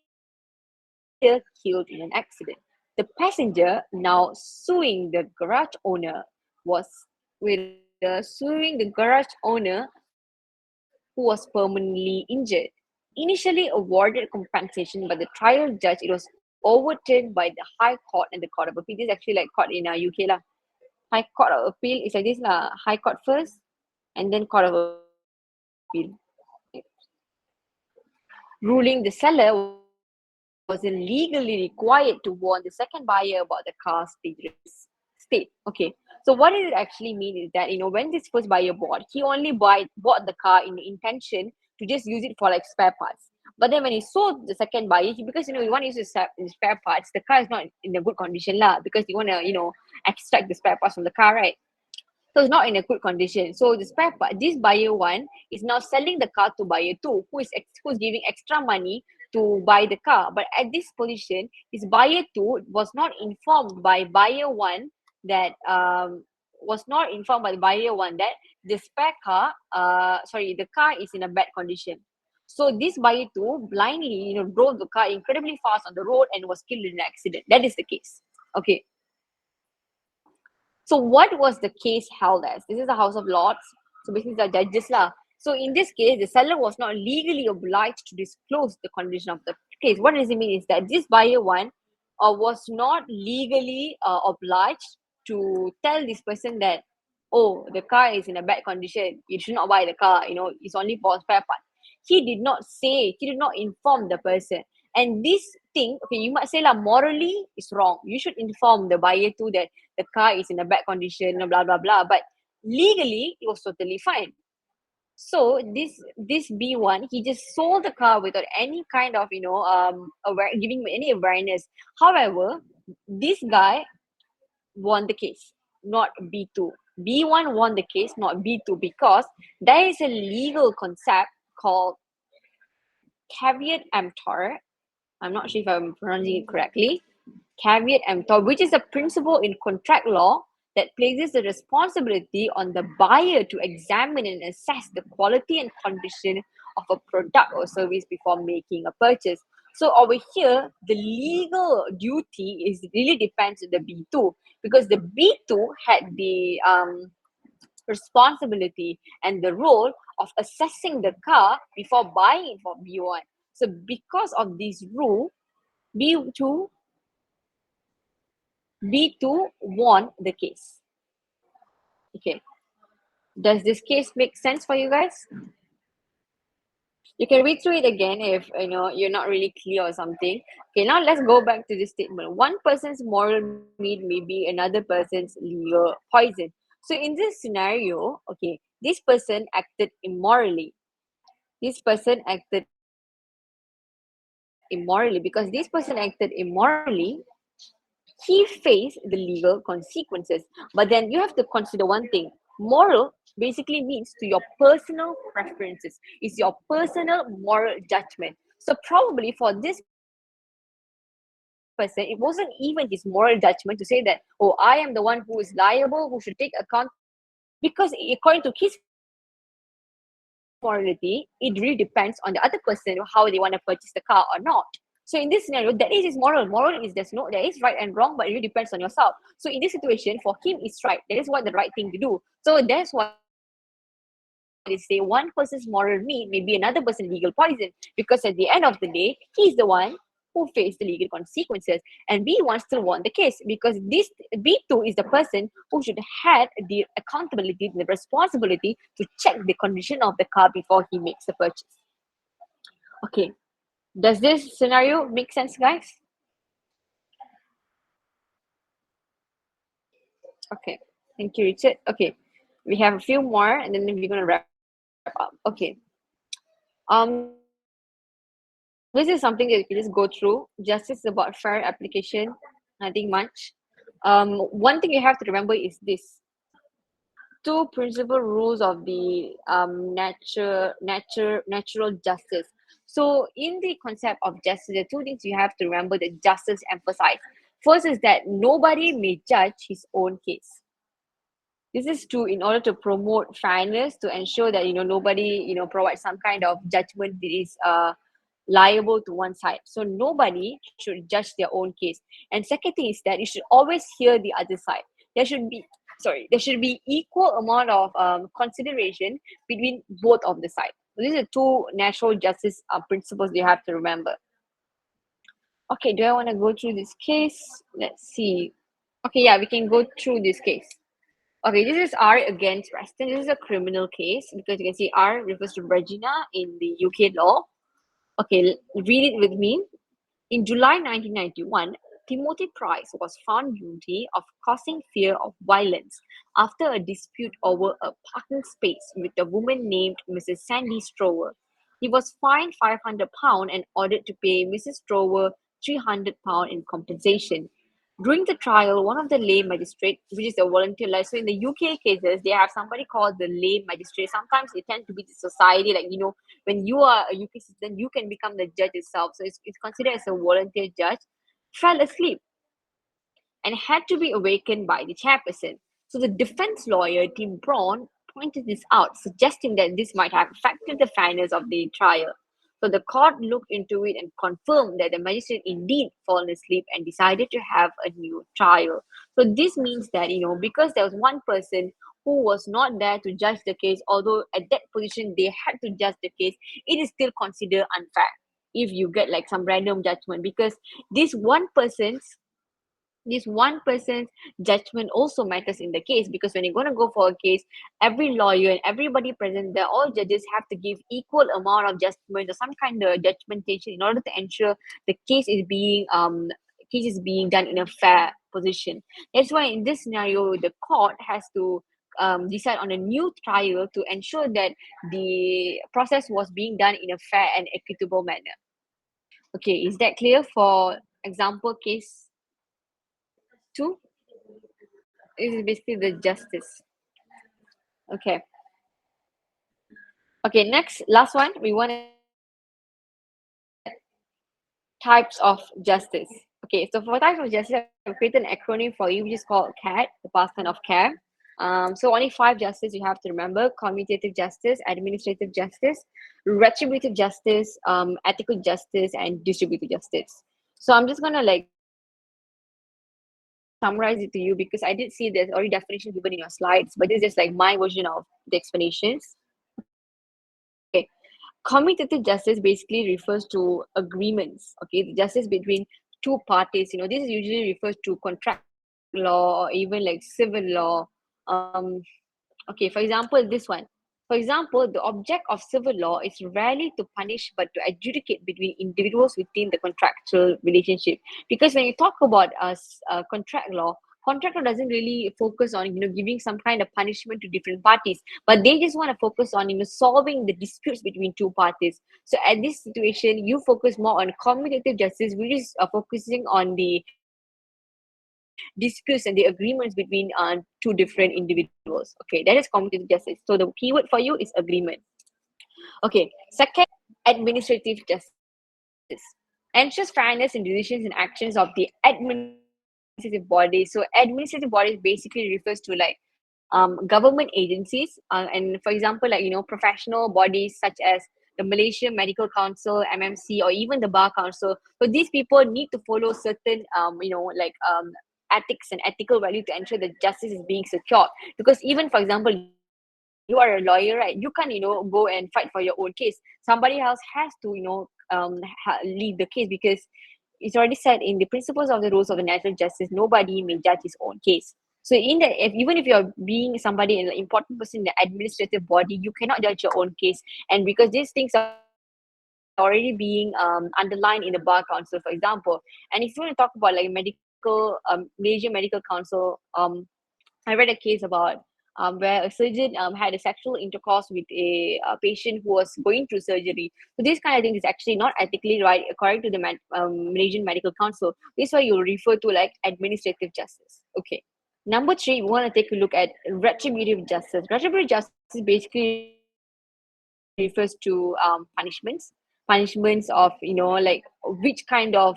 A: killed in an accident. The passenger, now suing the garage owner, who was permanently injured. Initially awarded compensation by the trial judge, it was overturned by the High Court and the Court of Appeal. This is actually like court in UK lah. High Court of Appeal is like this lah. High Court first, and then Court of Appeal. Ruling the seller wasn't legally required to warn the second buyer about the car's dangerous state. Okay, so what does it actually mean is that, when this first buyer bought, he only bought the car in the intention to just use it for like spare parts. But then when he sold the second buyer, because you want to use the spare parts, the car is not in a good condition lah, because you want to extract the spare parts from the car, right? So it's not in a good condition. So the spare part, this buyer one is now selling the car to buyer two, who's giving extra money to buy the car. But at this position, this buyer two was not informed by buyer one that the car is in a bad condition. So this buyer two blindly, drove the car incredibly fast on the road and was killed in an accident. That is the case. Okay. So what was the case held as? This is the House of Lords. So basically the judges lah. So in this case, the seller was not legally obliged to disclose the condition of the case. What does it mean is that this buyer one was not legally obliged to tell this person that, oh, the car is in a bad condition, you should not buy the car, it's only for spare part. He did not inform the person. And this thing, okay, you might say lah, morally it's wrong. You should inform the buyer too that the car is in a bad condition, blah blah blah. But legally, it was totally fine. So this B1, he just sold the car without any kind of giving any awareness. However, this guy won the case, not B2. B1 won the case, not B2, because there is a legal concept called caveat emptor. I'm not sure if I'm pronouncing it correctly. Caveat emptor, which is a principle in contract law that places the responsibility on the buyer to examine and assess the quality and condition of a product or service before making a purchase. So over here, the legal duty really depends on the B2, because the B2 had the responsibility and the role of assessing the car before buying it for B1. So because of this rule, B2 B2 won the case. Okay. Does this case make sense for you guys? You can read through it again if you're not really clear or something. Okay, now let's go back to this statement. One person's moral meat may be another person's legal poison. So in this scenario, okay, this person acted immorally. This person acted immorally. Because this person acted immorally, he faced the legal consequences. But then you have to consider one thing. Moral basically means to your personal preferences. It's your personal moral judgment. So probably for this person, it wasn't even his moral judgment to say that, oh, I am the one who is liable, who should take account. Because according to his morality, it really depends on the other person how they want to purchase the car or not. So in this scenario, that is his moral. Moral is there is right and wrong, but it really depends on yourself. So in this situation, for him, it's right. That is what the right thing to do. So that's why they say one person's moral meat may be another person's legal poison, because at the end of the day, he's the one who faced the legal consequences, and B1 still won the case because this B2 is the person who should have the accountability, the responsibility to check the condition of the car before he makes the purchase. Okay, does this scenario make sense, guys? Okay, thank you, Richard. Okay, we have a few more and then we're gonna wrap up. Okay. This is something that you can just go through. Justice is about fair application, nothing much. One thing you have to remember is this: two principal rules of the natural justice. So, in the concept of justice, there are two things you have to remember that justice emphasizes. First is that nobody may judge his own case. This is true in order to promote fairness, to ensure that nobody provides some kind of judgment that is liable to one side. So nobody should judge their own case. And second thing is that you should always hear the other side. There should be equal amount of consideration between both of the sides. So these are two natural justice principles you have to remember. Okay, do I want to go through this case? Let's see. Okay, yeah, we can go through this case. Okay, this is R against Preston. This is a criminal case because you can see R refers to Regina in the UK law. Okay, read it with me. In July 1991, Timothy Price was found guilty of causing fear of violence after a dispute over a parking space with a woman named Mrs. Sandy Strower. He was fined £500 and ordered to pay Mrs. Strower £300 in compensation. During the trial, one of the lay magistrate, which is a volunteer, like so in the UK cases, they have somebody called the lay magistrate. Sometimes it tend to be the society, like when you are a UK citizen, you can become the judge itself. So it's considered as a volunteer judge, fell asleep and had to be awakened by the chairperson. So the defense lawyer, Tim Brown, pointed this out, suggesting that this might have affected the fairness of the trial. So the court looked into it and confirmed that the magistrate indeed fallen asleep and decided to have a new trial. So this means that, because there was one person who was not there to judge the case, although at that position they had to judge the case, it is still considered unfair if you get like some random judgment, because this one person's judgment also matters in the case, because when you're going to go for a case, every lawyer and everybody present there, all judges have to give equal amount of judgment or some kind of judgmentation in order to ensure the case is being done in a fair position. That's why in this scenario the court has to decide on a new trial to ensure that the process was being done in a fair and equitable manner. Okay, is that clear for example case 2? This is basically the justice. Okay. Okay, next, last one, we want types of justice. Okay, so for types of justice, I've created an acronym for you, which is called CAT, the past tense of care. So only 5 justice you have to remember: commutative justice, administrative justice, retributive justice, ethical justice, and distributive justice. So I'm just gonna summarize it to you because I did see there's already definition given in your slides, but this is just like my version of the explanations. Okay, commutative justice basically refers to agreements. Okay, the justice between two parties. This usually refers to contract law or even like civil law. Okay, for example, this one. For example, the object of civil law is rarely to punish but to adjudicate between individuals within the contractual relationship. Because when you talk about contract law doesn't really focus on giving some kind of punishment to different parties, but they just want to focus on solving the disputes between two parties. So at this situation, you focus more on commutative justice, which is focusing on the disputes and the agreements between two different individuals. Okay, that is commutative justice. So the keyword for you is agreement. Okay, second, administrative justice ensures fairness in decisions and actions of the administrative body. So administrative bodies basically refers to like government agencies, and for example, like professional bodies such as the Malaysian Medical Council, MMC, or even the Bar Council. So these people need to follow certain ethics and ethical value to ensure that justice is being secured. Because even for example, you are a lawyer, right? You can't go and fight for your own case. Somebody else has to lead the case, because it's already said in the principles of the rules of the natural justice, nobody may judge his own case. So even if you're being somebody, an important person in the administrative body, you cannot judge your own case. And because these things are already being underlined in the Bar Council, for example. And if you want to talk about like Malaysian Medical Council, I read a case about where a surgeon had a sexual intercourse with a patient who was going through surgery. So this kind of thing is actually not ethically right according to the Malaysian Medical Council. This is why you refer to like administrative justice. Okay. Number three, we want to take a look at retributive justice. Retributive justice basically refers to punishments of like which kind of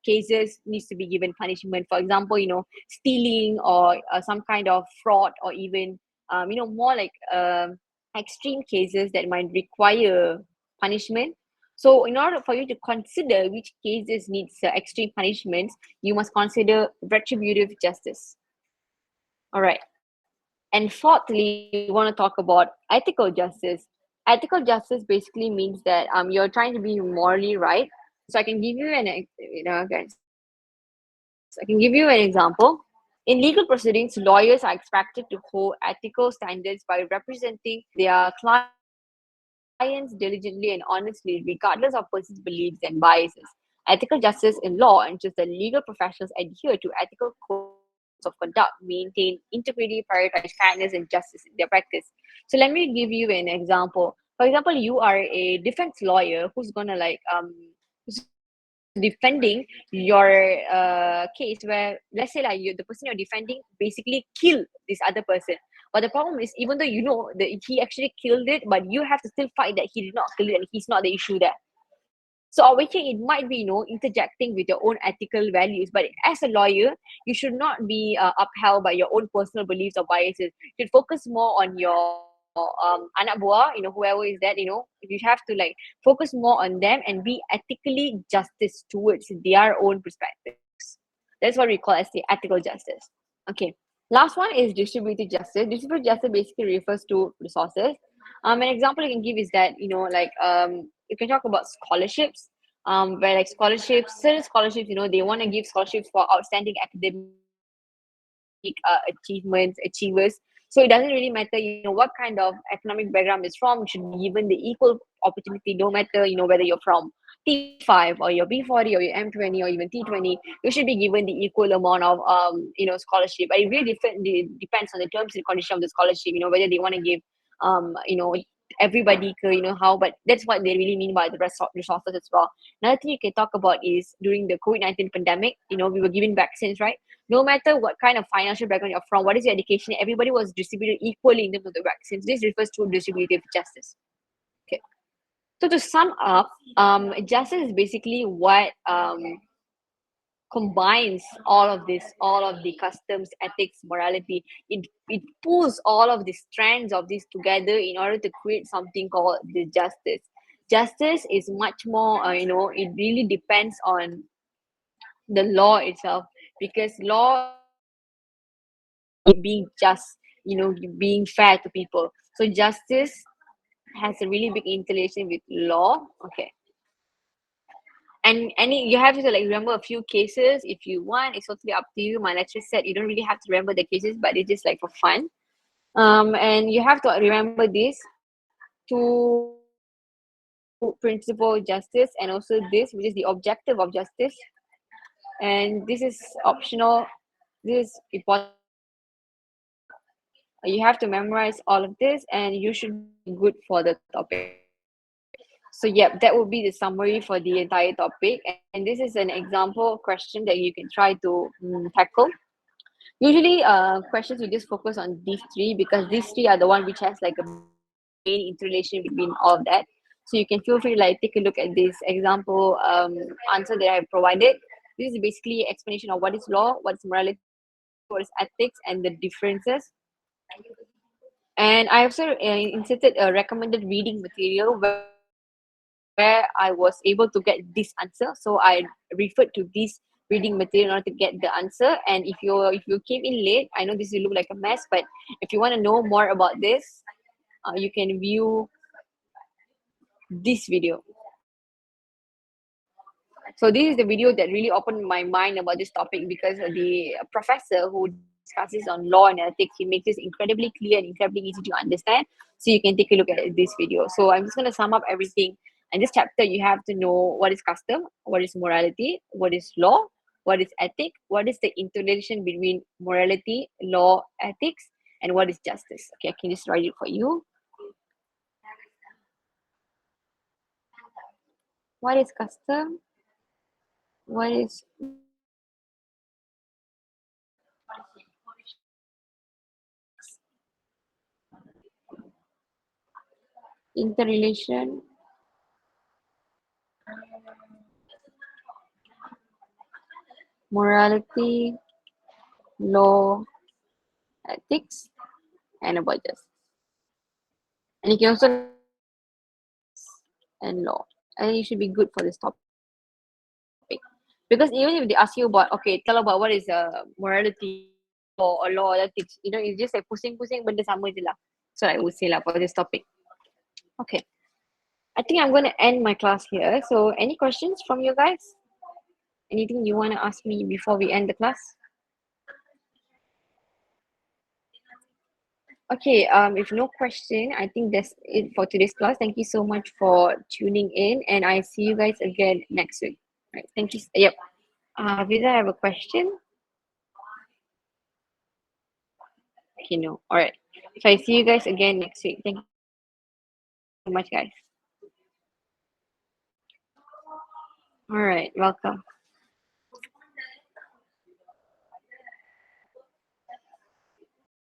A: cases needs to be given punishment. For example, stealing or some kind of fraud, or even more like extreme cases that might require punishment. So in order for you to consider which cases needs extreme punishments, you must consider retributive justice. All right. And fourthly, we want to talk about ethical justice. Ethical justice basically means that you're trying to be morally right. So I can give you guys, I can give you an example. In legal proceedings, lawyers are expected to hold ethical standards by representing their clients diligently and honestly, regardless of person's beliefs and biases. Ethical justice in law ensures that legal professionals adhere to ethical codes of conduct, maintain integrity, prioritize fairness and justice in their practice. So let me give you an example. For example, you are a defense lawyer who's gonna who's defending your case where, let's say like the person you're defending basically killed this other person. But the problem is, even though you know that he actually killed it, but you have to still fight that he did not kill it and he's not the issue there. So over here, it might be, interjecting with your own ethical values. But as a lawyer, you should not be upheld by your own personal beliefs or biases. You should focus more on your anak buah, whoever is that, you have to like focus more on them and be ethically justice towards their own perspectives. That's what we call as the ethical justice. Okay. Last one is distributive justice. Distributive justice basically refers to resources. An example I can give is that, you can talk about scholarships, where like certain scholarships, they want to give scholarships for outstanding academic achievements, achievers. So it doesn't really matter, what kind of economic background is from. You should be given the equal opportunity, no matter, whether you're from T5 or your B40 or your M20 or even T20. You should be given the equal amount of, scholarship. But it really depends on the terms and condition of the scholarship, whether they want to give, everybody, how, but that's what they really mean by the resources as well. Another thing you can talk about is during the COVID-19 pandemic, we were given vaccines, right? No matter what kind of financial background you're from, what is your education, everybody was distributed equally in terms of the vaccines. This refers to distributive justice. Okay. So to sum up, justice is basically what combines all of the customs, ethics, morality. It pulls all of the strands of this together in order to create something called the justice. Justice is much more, it really depends on the law itself, because law being just, being fair to people. So justice has a really big interrelation with law. Okay. and you have to like remember a few cases if you want. It's totally up to you. My lecturer said you don't really have to remember the cases, but it's just like for fun. And you have to remember this to principle of justice, and also this, which is the objective of justice. And this is optional. This is important. You have to memorize all of this, and you should be good for the topic. So yeah, that would be the summary for the entire topic. And this is an example question that you can try to tackle. Usually, questions will just focus on these three, because these three are the one which has like a main interrelation between all of that. So you can feel free to like take a look at this example answer that I have provided. This is basically explanation of what is law, what is morality, what is ethics, and the differences. And I also inserted a recommended reading material where I was able to get this answer. So I referred to this reading material in order to get the answer. And if you came in late, I know this will look like a mess, but if you want to know more about this, you can view this video. So this is the video that really opened my mind about this topic, because the professor who discusses on law and ethics, he makes this incredibly clear and incredibly easy to understand. So you can take a look at this video. So I'm just going to sum up everything. In this chapter, you have to know what is custom, what is morality, what is law, what is ethic, what is the interrelation between morality, law, ethics, and what is justice. Okay, I can just write it for you. What is custom? What is interrelation? Morality, law, ethics, and about justice. And you can also and law. And you should be good for this topic. Because even if they ask you about, okay, tell about what is morality or law, ethics, it's just like pusing benda sama je lah. So I would say lah for this topic. Okay. I think I'm going to end my class here. So any questions from you guys? Anything you want to ask me before we end the class? Okay, if no question, I think that's it for today's class. Thank you so much for tuning in, and I see you guys again next week. Right, thank you. Yep. Vida, I have a question. Okay, no. All right. So I see you guys again next week. Thank you so much, guys. All right, welcome.